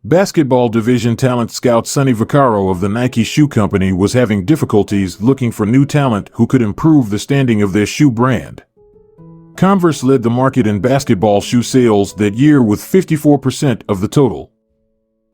Basketball division talent scout Sonny Vaccaro of the Nike Shoe Company was having difficulties looking for new talent who could improve the standing of their shoe brand. Converse led the market in basketball shoe sales that year with 54% of the total.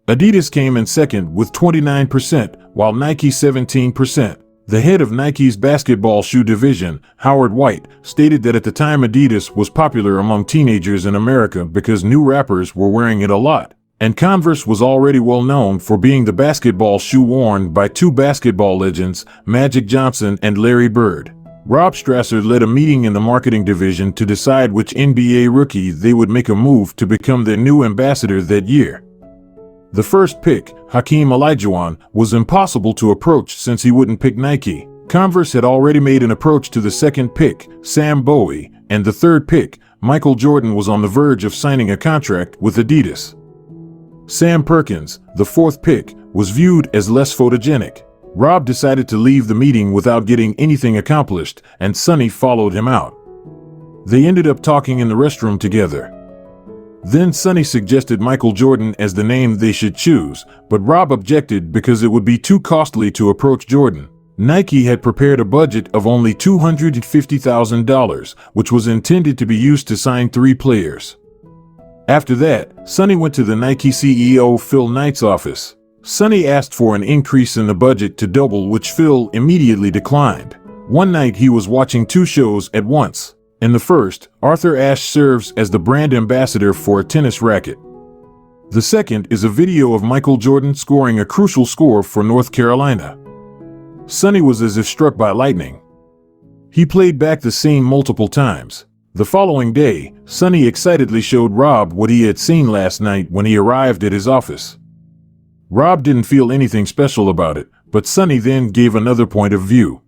Adidas came in second with 29%, while Nike 17%. The head of Nike's basketball shoe division, Howard White, stated that at the time Adidas was popular among teenagers in America because new rappers were wearing it a lot, and Converse was already well known for being the basketball shoe worn by two basketball legends, Magic Johnson and Larry Bird. Rob Strasser led a meeting in the marketing division to decide which NBA rookie they would make a move to become their new ambassador that year. The first pick, Hakeem Olajuwon, was impossible to approach since he wouldn't pick Nike. Converse had already made an approach to the second pick, Sam Bowie, and the third pick, Michael Jordan, was on the verge of signing a contract with Adidas. Sam Perkins, the fourth pick, was viewed as less photogenic. Rob decided to leave the meeting without getting anything accomplished, and Sonny followed him out. They ended up talking in the restroom together. Then Sonny suggested Michael Jordan as the name they should choose, but Rob objected because it would be too costly to approach Jordan. Nike had prepared a budget of only $250,000, which was intended to be used to sign 3 players. After that, Sonny went to the Nike CEO Phil Knight's office. Sonny asked for an increase in the budget to double, which Phil immediately declined. One night he was watching 2 shows at once. In the first, Arthur Ashe serves as the brand ambassador for a tennis racket. The second is a video of Michael Jordan scoring a crucial score for North Carolina. Sonny was as if struck by lightning. He played back the scene multiple times. The following day, Sonny excitedly showed Rob what he had seen last night when he arrived at his office. Rob didn't feel anything special about it, but Sonny then gave another point of view.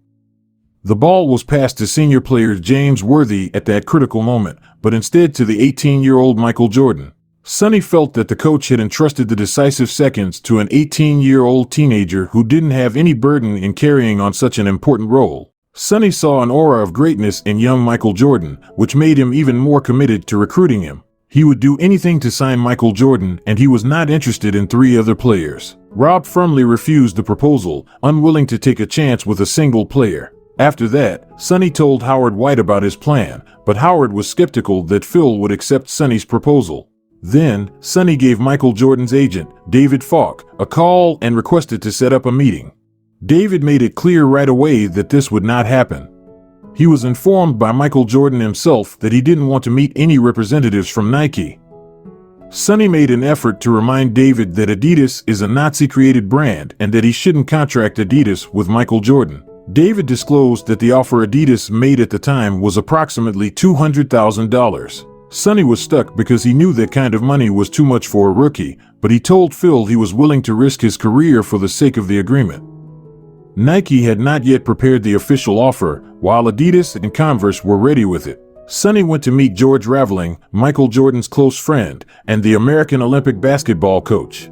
The ball was passed to senior player James Worthy at that critical moment, but instead to the 18-year-old Michael Jordan. Sonny felt that the coach had entrusted the decisive seconds to an 18-year-old teenager who didn't have any burden in carrying on such an important role. Sonny saw an aura of greatness in young Michael Jordan, which made him even more committed to recruiting him. He would do anything to sign Michael Jordan, and he was not interested in 3 other players. Rob firmly refused the proposal, unwilling to take a chance with a single player. After that, Sonny told Howard White about his plan, but Howard was skeptical that Phil would accept Sonny's proposal. Then, Sonny gave Michael Jordan's agent, David Falk, a call and requested to set up a meeting. David made it clear right away that this would not happen. He was informed by Michael Jordan himself that he didn't want to meet any representatives from Nike. Sonny made an effort to remind David that Adidas is a Nazi-created brand and that he shouldn't contract Adidas with Michael Jordan. David disclosed that the offer Adidas made at the time was approximately $200,000. Sonny was stuck because he knew that kind of money was too much for a rookie, but he told Phil he was willing to risk his career for the sake of the agreement. Nike had not yet prepared the official offer, while Adidas and Converse were ready with it. Sonny went to meet George Raveling, Michael Jordan's close friend, and the American Olympic basketball coach.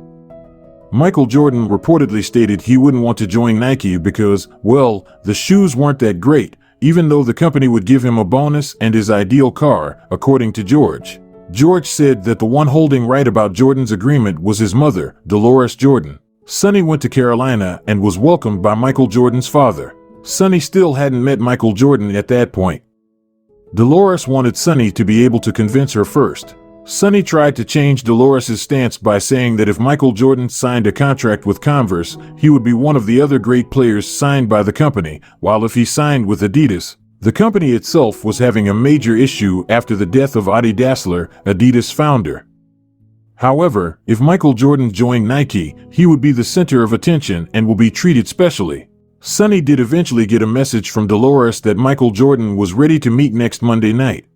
Michael Jordan reportedly stated he wouldn't want to join Nike because, well, the shoes weren't that great, even though the company would give him a bonus and his ideal car, according to George. George said that the one holding right about Jordan's agreement was his mother, Dolores Jordan. Sonny went to Carolina and was welcomed by Michael Jordan's father. Sonny still hadn't met Michael Jordan at that point. Dolores wanted Sonny to be able to convince her first. Sonny tried to change Dolores's stance by saying that if Michael Jordan signed a contract with Converse, he would be one of the other great players signed by the company, while if he signed with Adidas, the company itself was having a major issue after the death of Adi Dassler, Adidas founder. However, if Michael Jordan joined Nike, he would be the center of attention and will be treated specially. Sonny did eventually get a message from Dolores that Michael Jordan was ready to meet next Monday night.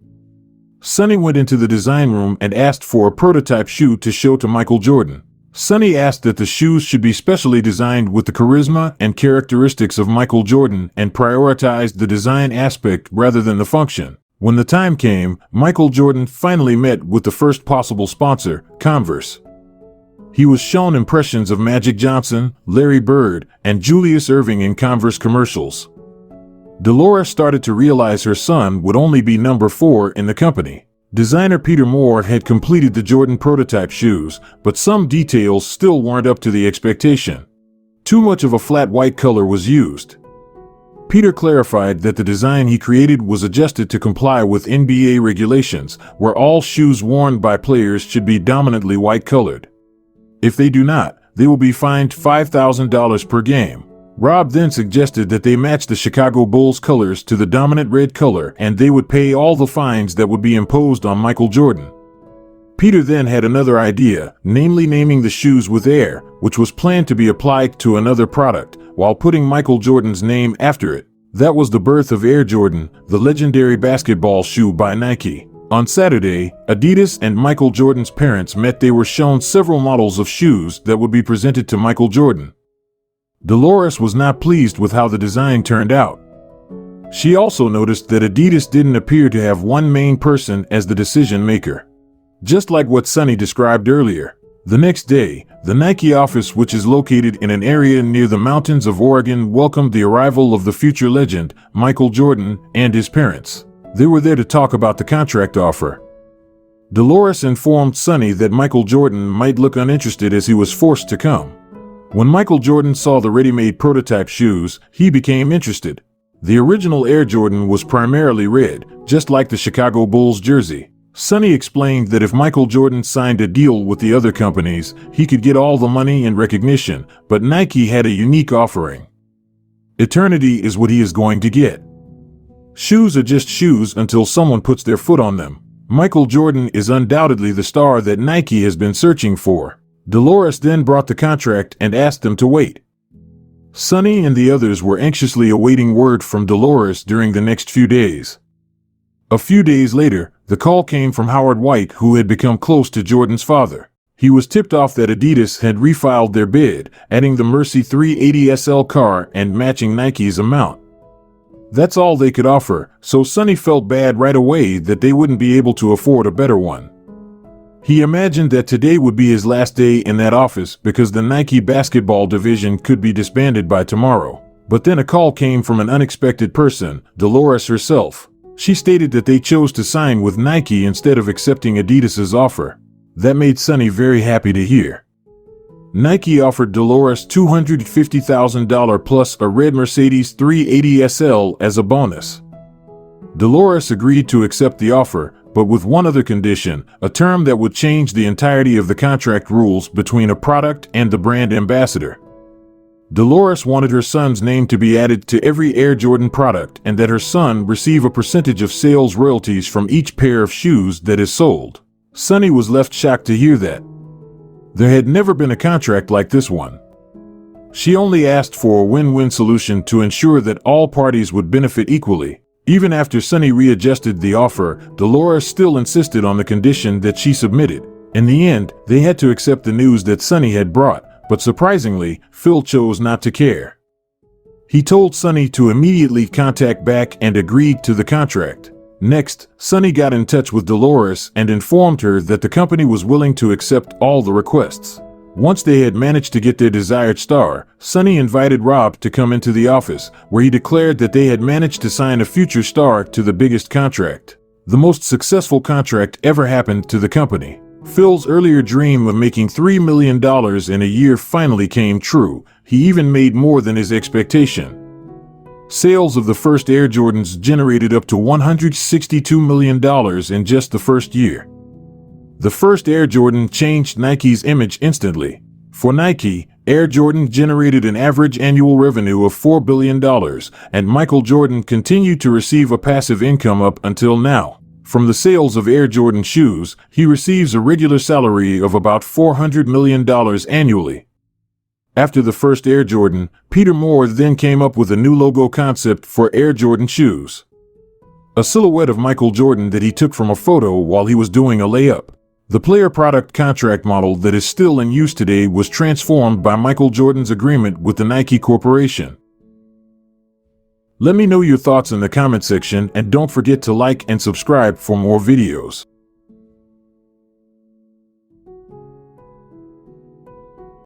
Sonny went into the design room and asked for a prototype shoe to show to Michael Jordan. Sonny asked that the shoes should be specially designed with the charisma and characteristics of Michael Jordan and prioritized the design aspect rather than the function. When the time came, Michael Jordan finally met with the first possible sponsor, Converse. He was shown impressions of Magic Johnson, Larry Bird, and Julius Erving in Converse commercials. Dolores started to realize her son would only be number 4 in the company. Designer Peter Moore had completed the Jordan prototype shoes, but some details still weren't up to the expectation. Too much of a flat white color was used. Peter clarified that the design he created was adjusted to comply with NBA regulations, where all shoes worn by players should be dominantly white colored. If they do not, they will be fined $5,000 per game. Rob then suggested that they match the Chicago Bulls colors to the dominant red color and they would pay all the fines that would be imposed on Michael Jordan. Peter then had another idea, namely naming the shoes with Air, which was planned to be applied to another product, while putting Michael Jordan's name after it. That was the birth of Air Jordan, the legendary basketball shoe by Nike. On Saturday, Adidas and Michael Jordan's parents met. They were shown several models of shoes that would be presented to Michael Jordan. Dolores was not pleased with how the design turned out. She also noticed that Adidas didn't appear to have one main person as the decision maker. Just like what Sonny described earlier. The next day, the Nike office, which is located in an area near the mountains of Oregon, welcomed the arrival of the future legend, Michael Jordan, and his parents. They were there to talk about the contract offer. Dolores informed Sonny that Michael Jordan might look uninterested as he was forced to come. When Michael Jordan saw the ready-made prototype shoes, he became interested. The original Air Jordan was primarily red, just like the Chicago Bulls jersey. Sonny explained that if Michael Jordan signed a deal with the other companies, he could get all the money and recognition, but Nike had a unique offering. Eternity is what he is going to get. Shoes are just shoes until someone puts their foot on them. Michael Jordan is undoubtedly the star that Nike has been searching for. Dolores then brought the contract and asked them to wait. Sonny and the others were anxiously awaiting word from Dolores during the next few days. A few days later, the call came from Howard White, who had become close to Jordan's father. He was tipped off that Adidas had refiled their bid, adding the Mercy 380 SL car and matching Nike's amount. That's all they could offer, so Sonny felt bad right away that they wouldn't be able to afford a better one. He imagined that today would be his last day in that office because the Nike basketball division could be disbanded by tomorrow. But then a call came from an unexpected person, Dolores herself. She stated that they chose to sign with Nike instead of accepting Adidas's offer. That made Sonny very happy to hear. Nike offered Dolores $250,000 plus a red Mercedes 380 SL as a bonus. Dolores agreed to accept the offer, but with one other condition, a term that would change the entirety of the contract rules between a product and the brand ambassador. Dolores wanted her son's name to be added to every Air Jordan product and that her son receive a percentage of sales royalties from each pair of shoes that is sold. Sonny was left shocked to hear that. There had never been a contract like this one. She only asked for a win-win solution to ensure that all parties would benefit equally. Even after Sonny readjusted the offer, Dolores still insisted on the condition that she submitted. In the end, they had to accept the news that Sonny had brought, but surprisingly, Phil chose not to care. He told Sonny to immediately contact back and agreed to the contract. Next, Sonny got in touch with Dolores and informed her that the company was willing to accept all the requests. Once they had managed to get their desired star, Sonny invited Rob to come into the office, where he declared that they had managed to sign a future star to the biggest contract. The most successful contract ever happened to the company. Phil's earlier dream of making $3 million in a year finally came true. He even made more than his expectation. Sales of the first Air Jordans generated up to $162 million in just the first year. The first Air Jordan changed Nike's image instantly. For Nike, Air Jordan generated an average annual revenue of $4 billion, and Michael Jordan continued to receive a passive income up until now. From the sales of Air Jordan shoes, he receives a regular salary of about $400 million annually. After the first Air Jordan, Peter Moore then came up with a new logo concept for Air Jordan shoes. A silhouette of Michael Jordan that he took from a photo while he was doing a layup. The player product contract model that is still in use today was transformed by Michael Jordan's agreement with the Nike Corporation. Let me know your thoughts in the comment section and don't forget to like and subscribe for more videos.